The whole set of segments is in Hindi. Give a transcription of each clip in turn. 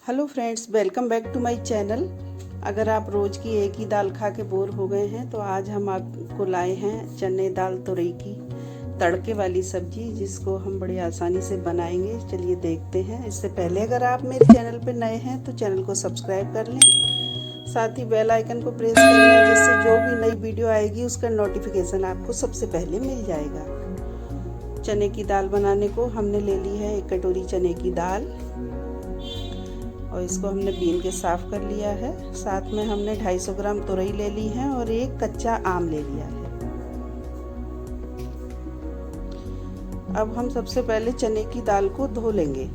Hello friends, welcome back to my channel. अगर आप रोज़ की एक ही दाल खा के बोर हो गए हैं तो आज हम आपको लाए हैं चने दाल तुरई की तड़के वाली सब्जी, जिसको हम बड़ी आसानी से बनाएंगे। चलिए देखते हैं। इससे पहले अगर आप मेरे चैनल पर नए हैं तो चैनल को सब्सक्राइब कर लें, साथ ही बेल आइकन को प्रेस कर लें, जिससे जो भी नई वीडियो आएगी उसका नोटिफिकेशन आपको सबसे पहले मिल जाएगा। चने की दाल बनाने को हमने ले ली है 1 कटोरी चने की दाल, और इसको हमने बीन के साफ़ कर लिया है। साथ में हमने 250 ग्राम तुरई ले ली है और एक कच्चा आम ले लिया है। अब हम सबसे पहले चने की दाल को धो लेंगे।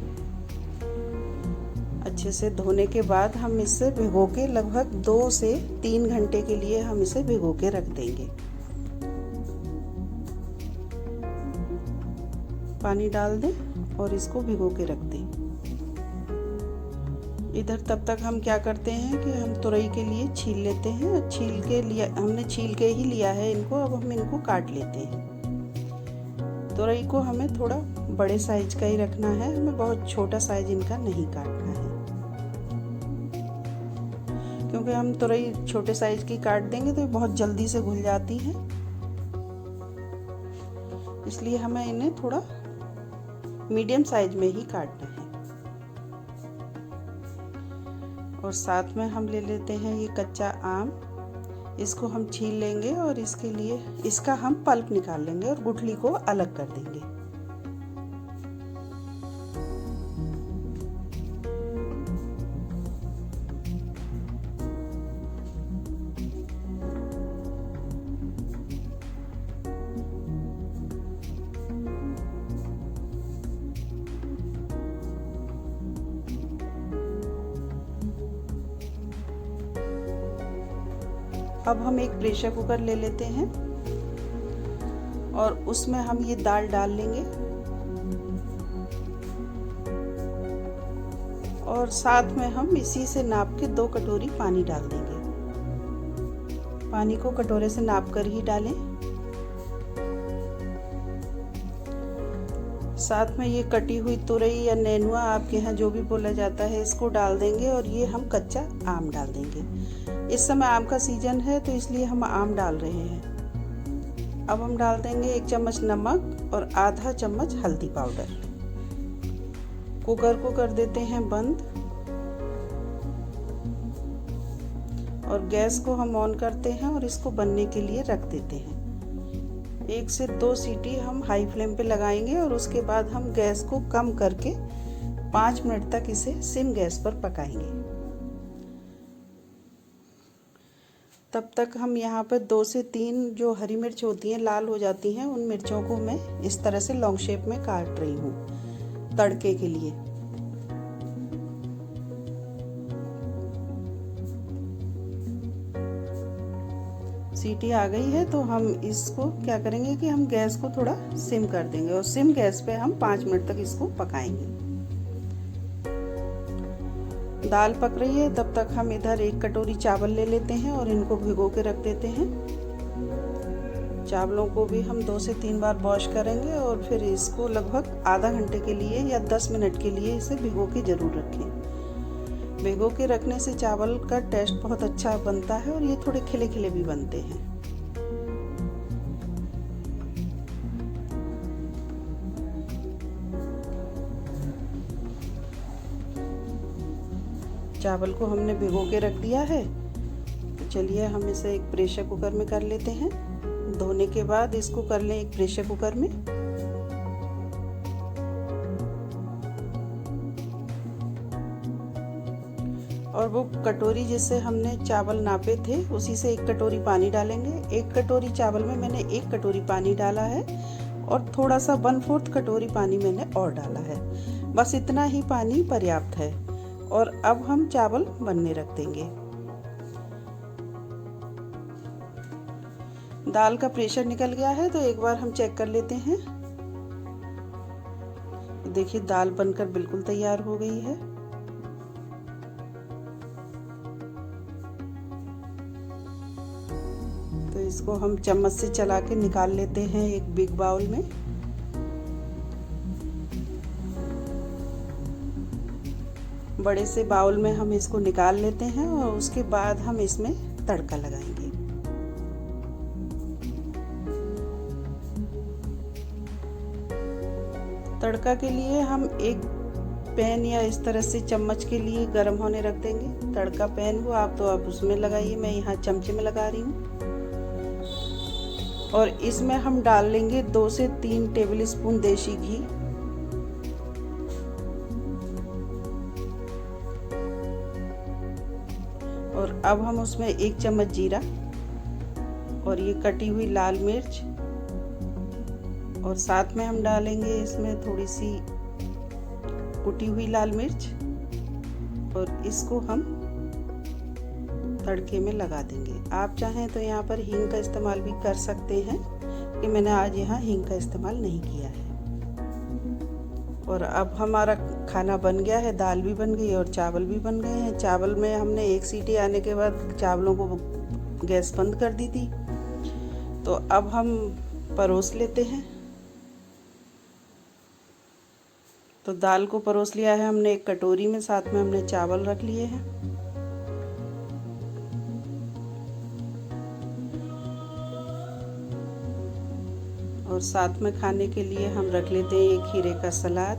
अच्छे से धोने के बाद हम इसे भिगो के लगभग 2 से 3 घंटे के लिए हम इसे भिगो के रख देंगे। पानी डाल दें और इसको भिगो के रख दें। इधर तब तक हम क्या करते हैं कि हम तुरई के लिए छील लेते हैं। हमने छील के ही लिया है इनको। अब हम इनको काट लेते हैं। तुरई को हमें थोड़ा बड़े साइज का ही रखना है, हमें बहुत छोटा साइज इनका नहीं काटना है, क्योंकि हम तुरई छोटे साइज की काट देंगे तो ये बहुत जल्दी से घुल जाती है। इसलिए हमें इन्हें थोड़ा मीडियम साइज में ही काटना है। और साथ में हम ले लेते हैं ये कच्चा आम। इसको हम छील लेंगे और इसका हम पल्प निकाल लेंगे और गुठली को अलग कर देंगे। अब हम एक प्रेशर कुकर ले लेते हैं और उसमें हम ये दाल डाल लेंगे और साथ में हम इसी से नाप के 2 कटोरी पानी डाल देंगे। पानी को कटोरे से नाप कर ही डालें। साथ में ये कटी हुई तुरई या नेनुआ, आपके यहाँ जो भी बोला जाता है, इसको डाल देंगे और ये हम कच्चा आम डाल देंगे। इस समय आम का सीजन है तो इसलिए हम आम डाल रहे हैं। अब हम डाल देंगे 1 चम्मच नमक और आधा चम्मच हल्दी पाउडर। कुकर को कर देते हैं बंद और गैस को हम ऑन करते हैं और इसको बनने के लिए रख देते हैं। 1 से 2 सीटी हम हाई फ्लेम पे लगाएंगे और उसके बाद हम गैस को कम करके 5 मिनट तक इसे सिम गैस पर पकाएंगे। तब तक हम यहाँ पर 2 से 3 जो हरी मिर्च होती हैं, लाल हो जाती हैं, उन मिर्चों को मैं इस तरह से लॉन्ग शेप में काट रही हूँ तड़के के लिए। सीटी आ गई है तो हम इसको क्या करेंगे कि हम गैस को थोड़ा सिम कर देंगे और सिम गैस पे हम 5 मिनट तक इसको पकाएंगे। दाल पक रही है तब तक हम इधर 1 कटोरी चावल ले लेते हैं और इनको भिगो के रख देते हैं। चावलों को भी हम 2 से 3 बार वॉश करेंगे और फिर इसको लगभग आधा घंटे के लिए या 10 मिनट के लिए इसे भिगो के ज़रूर रखें। भिगो के रखने से चावल का टेस्ट बहुत अच्छा बनता है और ये थोड़े खिले खिले भी बनते हैं। चावल को हमने भिगो के रख दिया है, तो चलिए हम इसे एक प्रेशर कुकर में कर लेते हैं। धोने के बाद इसको कर लें एक प्रेशर कुकर में। और वो कटोरी जिससे हमने चावल नापे थे उसी से 1 कटोरी पानी डालेंगे। 1 कटोरी चावल में मैंने 1 कटोरी पानी डाला है और थोड़ा सा 1/4 कटोरी पानी मैंने और डाला है। बस इतना ही पानी पर्याप्त है। और अब हम चावल बनने रख देंगे। दाल का प्रेशर निकल गया है तो एक बार हम चेक कर लेते हैं। देखिए दाल बनकर बिल्कुल तैयार हो गई है। तो इसको हम चम्मच से चला के निकाल लेते हैं एक बिग बाउल में। बड़े से बाउल में हम इसको निकाल लेते हैं और उसके बाद हम इसमें तड़का लगाएंगे। तड़का के लिए हम एक पैन या इस तरह से चम्मच के लिए गर्म होने रख देंगे। तड़का पैन हो आप तो आप उसमें लगाइए, मैं यहाँ चमचे में लगा रही हूँ। और इसमें हम डाल लेंगे 2 से 3 टेबल स्पून देसी घी। और अब हम उसमें 1 चम्मच जीरा और ये कटी हुई लाल मिर्च, और साथ में हम डालेंगे इसमें थोड़ी सी कुटी हुई लाल मिर्च, और इसको हम तड़के में लगा देंगे। आप चाहें तो यहाँ पर हींग का इस्तेमाल भी कर सकते हैं, कि मैंने आज यहाँ हींग का इस्तेमाल नहीं किया है। और अब हमारा खाना बन गया है, दाल भी बन गई और चावल भी बन गए हैं। चावल में हमने 1 सीटी आने के बाद चावलों को गैस बंद कर दी थी। तो अब हम परोस लेते हैं। तो दाल को परोस लिया है हमने एक कटोरी में, साथ में हमने चावल रख लिए हैं। और साथ में खाने के लिए हम रख लेते हैं एक खीरे का सलाद।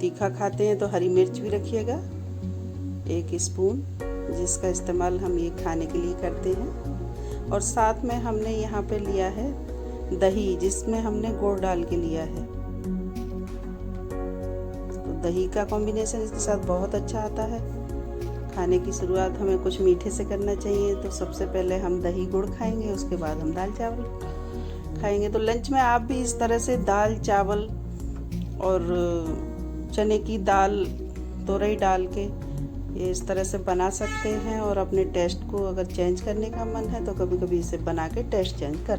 तीखा खाते हैं तो हरी मिर्च भी रखिएगा 1 स्पून, जिसका इस्तेमाल हम ये खाने के लिए करते हैं। और साथ में हमने यहाँ पे लिया है दही, जिसमें हमने गुड़ डाल के लिया है। तो दही का कॉम्बिनेशन इसके साथ बहुत अच्छा आता है। खाने की शुरुआत हमें कुछ मीठे से करना चाहिए, तो सबसे पहले हम दही गुड़ खाएंगे, उसके बाद हम दाल चावल खाएंगे। तो लंच में आप भी इस तरह से दाल चावल और चने की दाल तुरई डाल के ये इस तरह से बना सकते हैं। और अपने टेस्ट को अगर चेंज करने का मन है तो कभी कभी इसे बना के टेस्ट चेंज कर